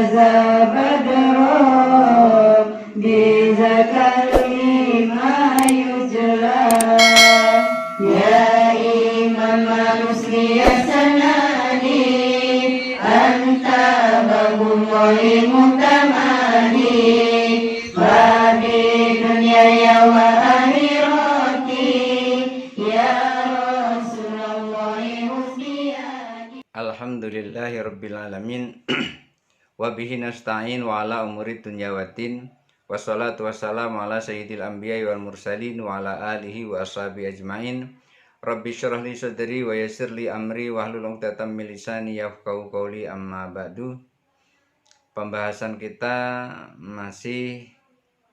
haza badro bizakari ma yujla ya imam rusli sanani anta babullahi mutamani wa bi dunya wa akhirati ya Rasulullahi husniyati. Alhamdulillahi rabbil alamin wa bihi nasta'in wa ala umuri dunya waddin wassalatu wassalamu ala sayyidil anbiya'i wal mursalin wa ala alihi wa ashabihi ajmain. Rabbi syrah li sadri wa yassir li amri wahlul 'uqdatam min lisani yafqahu qawli, amma ba'du. Pembahasan kita masih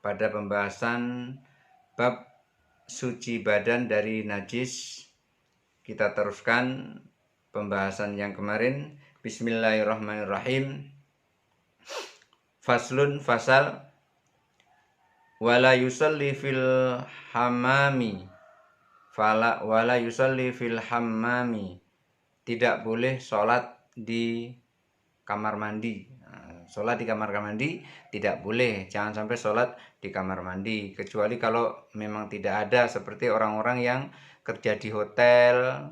pada pembahasan bab suci badan dari najis. Kita teruskan pembahasan yang kemarin. Bismillahirrahmanirrahim. Faslun, fasal. Wala yusalli fil hammami. Wala yusalli fil hammami. Tidak boleh sholat di kamar mandi. Sholat di kamar mandi tidak boleh. Jangan sampai sholat di kamar mandi, kecuali kalau memang tidak ada, seperti orang-orang yang kerja di hotel,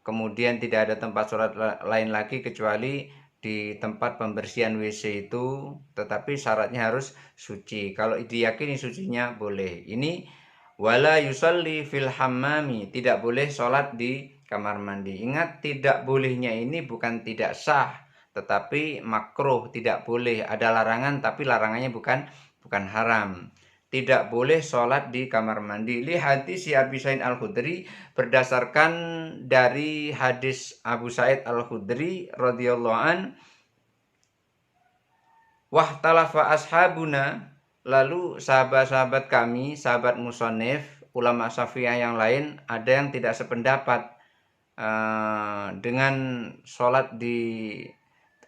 kemudian tidak ada tempat sholat lain lagi kecuali di tempat pembersihan WC itu, tetapi syaratnya harus suci. Kalau diyakini sucinya boleh. Ini wala yusalli fil hammami, tidak boleh sholat di kamar mandi. Ingat, tidak bolehnya ini bukan tidak sah, tetapi makruh, tidak boleh. Ada larangan, tapi larangannya bukan haram. Tidak boleh sholat di kamar mandi. Li hadis Abi Sa'id Al-Khudri, berdasarkan dari hadis Abu Sa'id Al-Khudri radhiyallahu an, wahtalafa ashabuna, lalu sahabat-sahabat kami, sahabat musannif, ulama Syafi'iyah yang lain, ada yang tidak sependapat dengan sholat di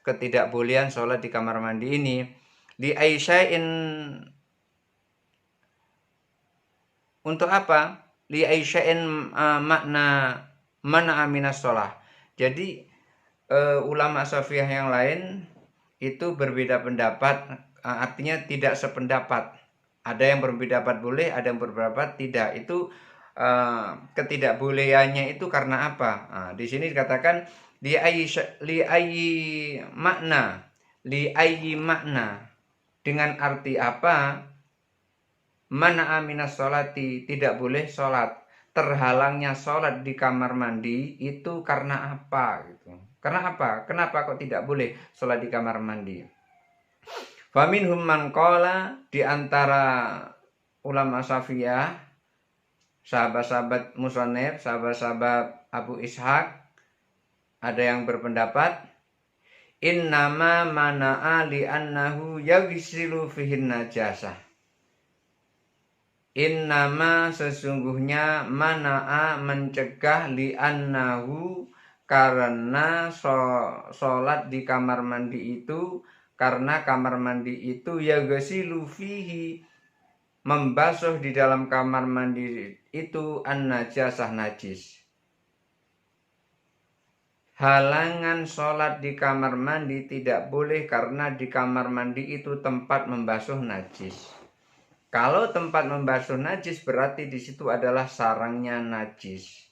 ketidakbolehan sholat di kamar mandi ini. Li Aisya'in, untuk apa? Li Aisya'in makna mana aminas sholah. Jadi ulama Syafi'iyah yang lain itu berbeda pendapat, artinya tidak sependapat. Ada yang berpendapat boleh, ada yang berpendapat tidak. Itu ketidakbolehannya itu karena apa? Di sini dikatakan li ayyi makna, dengan arti apa? Mana aminas sholati, tidak boleh sholat. Terhalangnya sholat di kamar mandi itu karena apa? Gitu. Karena apa? Kenapa kok tidak boleh sholat di kamar mandi? Faminhum man qala, di antara ulama Syafi'iyah, sahabat-sahabat musannif, sahabat-sahabat Abu Ishaq, ada yang berpendapat innama mana'a li annahu yaghsilu fihin najasah. Innama, sesungguhnya, mana'a, mencegah, li annahu, karena sholat di kamar mandi itu, karena kamar mandi itu yaghsilu fihi, membasuh di dalam kamar mandi itu an-najasah, najis. Halangan sholat di kamar mandi tidak boleh karena di kamar mandi itu tempat membasuh najis. Kalau tempat membasuh najis berarti di situ adalah sarangnya najis.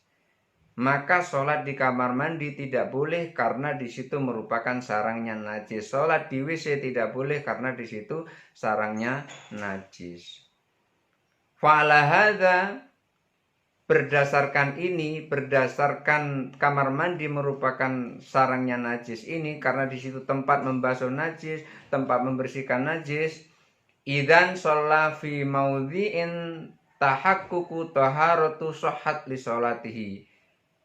Maka sholat di kamar mandi tidak boleh karena di situ merupakan sarangnya najis. Sholat di WC tidak boleh karena di situ sarangnya najis. Fa'ala hadza, berdasarkan ini, berdasarkan kamar mandi merupakan sarangnya najis ini, karena di situ tempat membasuh najis, tempat membersihkan najis. Idzan shalla fi maudhi'in tahaqququ taharatu shahhat li sholatihi.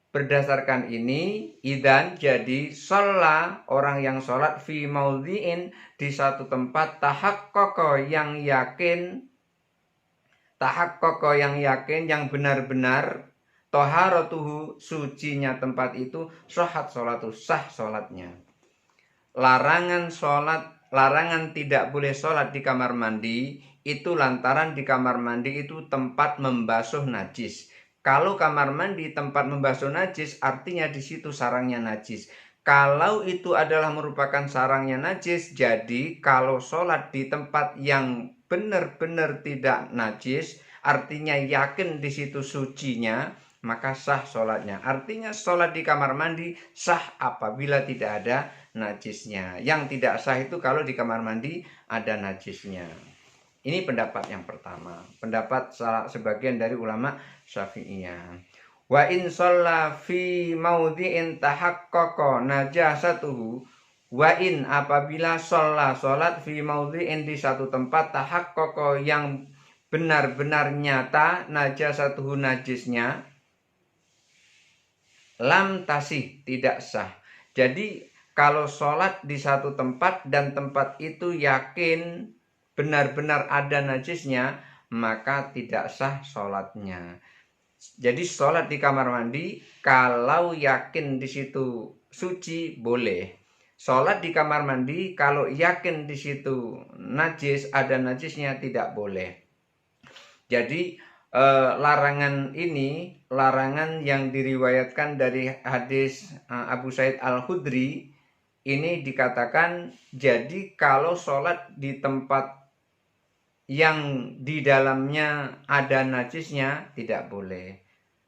Berdasarkan ini, idzan, jadi, shalla, orang yang sholat, fi maudhi'in, di satu tempat, tahaqqaqa, yang yakin, tahaqqaqa, yang yakin, yang benar-benar, taharatuhu, sucinya tempat itu, shahhat sholatu, sah sholatnya. Larangan tidak boleh sholat di kamar mandi itu lantaran di kamar mandi itu tempat membasuh najis. Kalau kamar mandi tempat membasuh najis, artinya di situ sarangnya najis. Kalau itu adalah merupakan sarangnya najis, jadi kalau sholat di tempat yang benar-benar tidak najis, artinya yakin di situ sucinya, maka sah sholatnya. Artinya sholat di kamar mandi sah apabila tidak ada najisnya. Yang tidak sah itu kalau di kamar mandi ada najisnya. Ini pendapat yang pertama, pendapat sebagian dari ulama Syafi'iyah. Wa in shalla fi maudhi'in tahaqqaqa najasatuhu, wa in apabila sholat fi maudhi'in di satu tempat tahaqqaqa yang benar-benar nyata najasatuhu najisnya, lam tasih tidak sah. Jadi kalau sholat di satu tempat dan tempat itu yakin benar-benar ada najisnya, maka tidak sah sholatnya. Jadi sholat di kamar mandi kalau yakin di situ suci boleh. Sholat di kamar mandi kalau yakin di situ najis, ada najisnya, tidak boleh. Jadi larangan ini, larangan yang diriwayatkan dari hadis Abu Sa'id Al-Khudri, ini dikatakan jadi kalau sholat di tempat yang di dalamnya ada najisnya tidak boleh.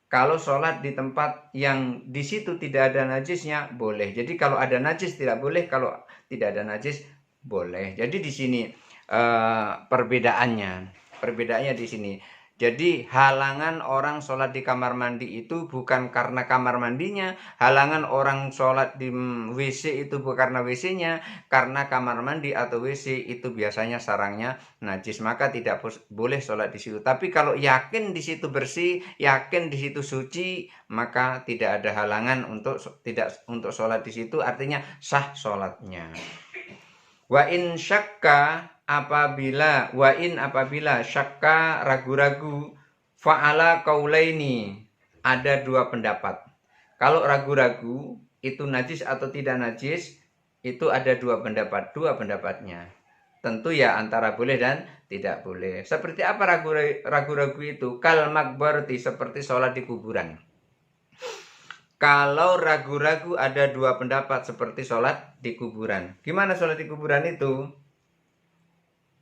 Kalau sholat di tempat yang di situ tidak ada najisnya boleh. Jadi kalau ada najis tidak boleh, kalau tidak ada najis boleh. Jadi di sini perbedaannya di sini. Jadi halangan orang sholat di kamar mandi itu bukan karena kamar mandinya, halangan orang sholat di WC itu bukan karena WC-nya, karena kamar mandi atau WC itu biasanya sarangnya najis, maka tidak boleh sholat di situ. Tapi kalau yakin di situ bersih, yakin di situ suci, maka tidak ada halangan untuk sholat di situ, artinya sah sholatnya. Wa in syakka apabila syakka ragu-ragu, fa'ala qaulaini, ada dua pendapat. Kalau ragu-ragu itu najis atau tidak najis, itu ada dua pendapatnya. Tentu ya antara boleh dan tidak boleh. Seperti apa ragu-ragu itu? Kal makbarati, seperti sholat di kuburan. Kalau ragu-ragu ada dua pendapat seperti sholat di kuburan. Gimana sholat di kuburan itu?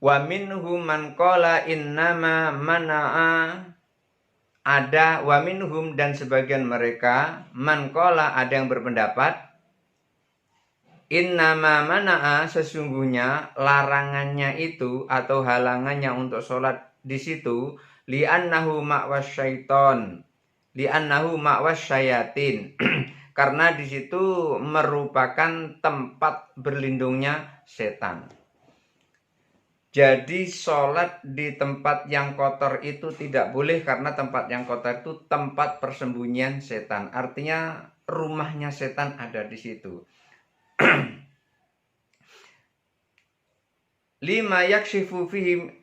Wa minhum man qala innama mana'a, ada wa minhum dan sebagian mereka, man qala ada yang berpendapat, innama mana'a sesungguhnya larangannya itu atau halangannya untuk sholat di situ, li'annahu ma'was syaiton, li'annahu ma'was syayatin, karena di situ merupakan tempat berlindungnya setan. Jadi sholat di tempat yang kotor itu tidak boleh, karena tempat yang kotor itu tempat persembunyian setan. Artinya rumahnya setan ada di situ. Lima yakshifu fihi,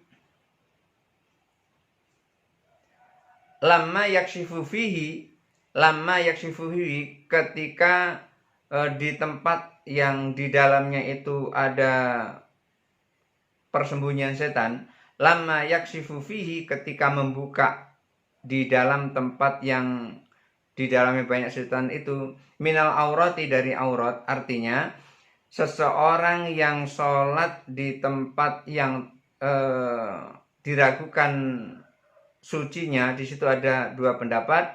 lamma yakshifu fihi, ketika di tempat yang di dalamnya itu ada persembunyian setan, lamma yakshifu fihi, ketika membuka di dalam tempat yang di dalamnya banyak setan itu, minal aurati, dari aurat, artinya seseorang yang sholat di tempat yang diragukan sucinya, di situ ada dua pendapat.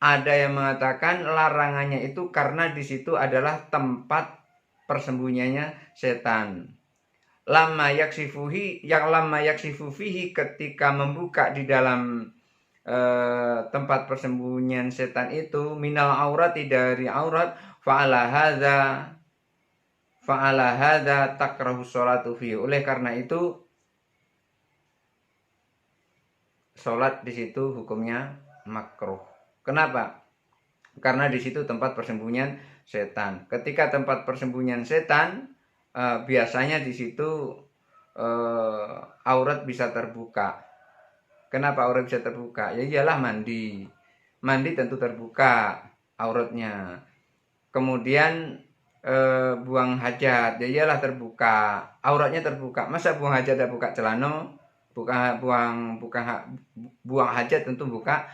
Ada yang mengatakan larangannya itu karena di situ adalah tempat persembunyiannya setan. Lamma yaksifu fihi, ketika membuka di dalam tempat persembunyian setan itu, minal aurati, dari aurat, fa'ala hadza takrahu sholatu fihi, oleh karena itu sholat di situ hukumnya makruh. Kenapa? Karena di situ tempat persembunyian setan. Ketika tempat persembunyian setan, biasanya di situ aurat bisa terbuka. Kenapa aurat bisa terbuka? Ya iyalah mandi tentu terbuka auratnya. Kemudian buang hajat, ya iyalah terbuka, auratnya terbuka. Masa buang hajat ada buka celana? Buang hajat tentu buka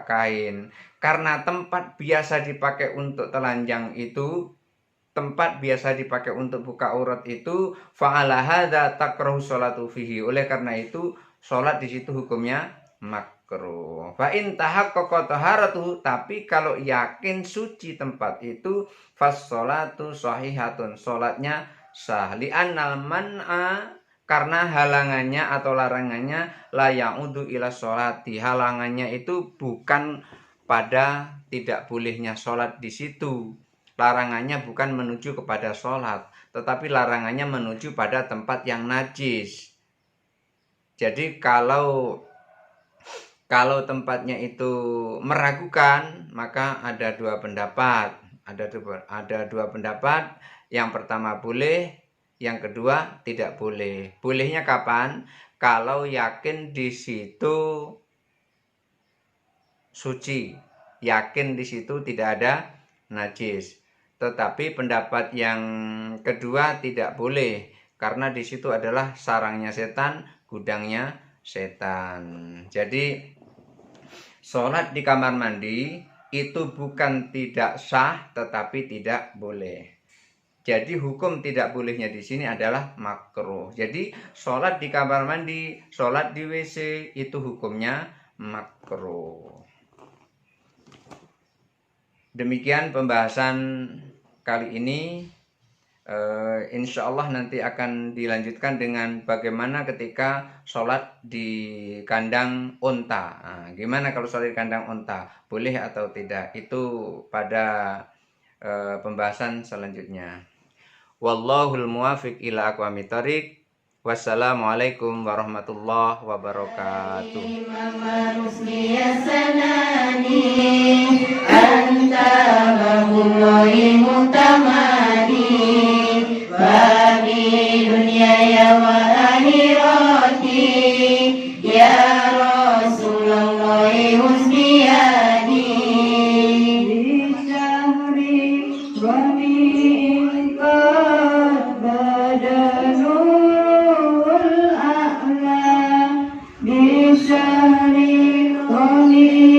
kain. Karena tempat biasa dipakai untuk telanjang itu tempat biasa dipakai untuk buka aurat itu, fa'ala hadza takrahu sholatu fihi. Oleh karena itu sholat di situ hukumnya makruh. Fa in tahaqqaqa taharatuhu, tapi kalau yakin suci tempat itu, fas sholatu shahihatun, sholatnya sah. Li'annal man'a, karena halangannya atau larangannya la ya'udu ila sholati. Halangannya itu bukan pada tidak bolehnya sholat di situ. Larangannya bukan menuju kepada sholat, tetapi larangannya menuju pada tempat yang najis. Jadi kalau tempatnya itu meragukan, maka ada dua pendapat. Ada dua pendapat. Yang pertama boleh, yang kedua tidak boleh. Bolehnya kapan? Kalau yakin di situ suci, yakin di situ tidak ada najis. Tetapi pendapat yang kedua tidak boleh, karena di situ adalah sarangnya setan, gudangnya setan. Jadi sholat di kamar mandi itu bukan tidak sah, tetapi tidak boleh. Jadi hukum tidak bolehnya di sini adalah makruh. Jadi sholat di kamar mandi, sholat di WC itu hukumnya makruh. Demikian pembahasan kali ini. Insya Allah nanti akan dilanjutkan dengan bagaimana ketika sholat di kandang unta. Nah, gimana kalau sholat di kandang unta? Boleh atau tidak? Itu pada pembahasan selanjutnya. Wallahul muwafiq ila aqwamit thoriq. Wassalamualaikum warahmatullahi wabarakatuh. Anta babullahi mutamadi, babi dunia ya wa akhirati, ya Rasulullah husniyadi. Di syahri Rabi'in qad bada nurul a'la, di syahri Rabi'in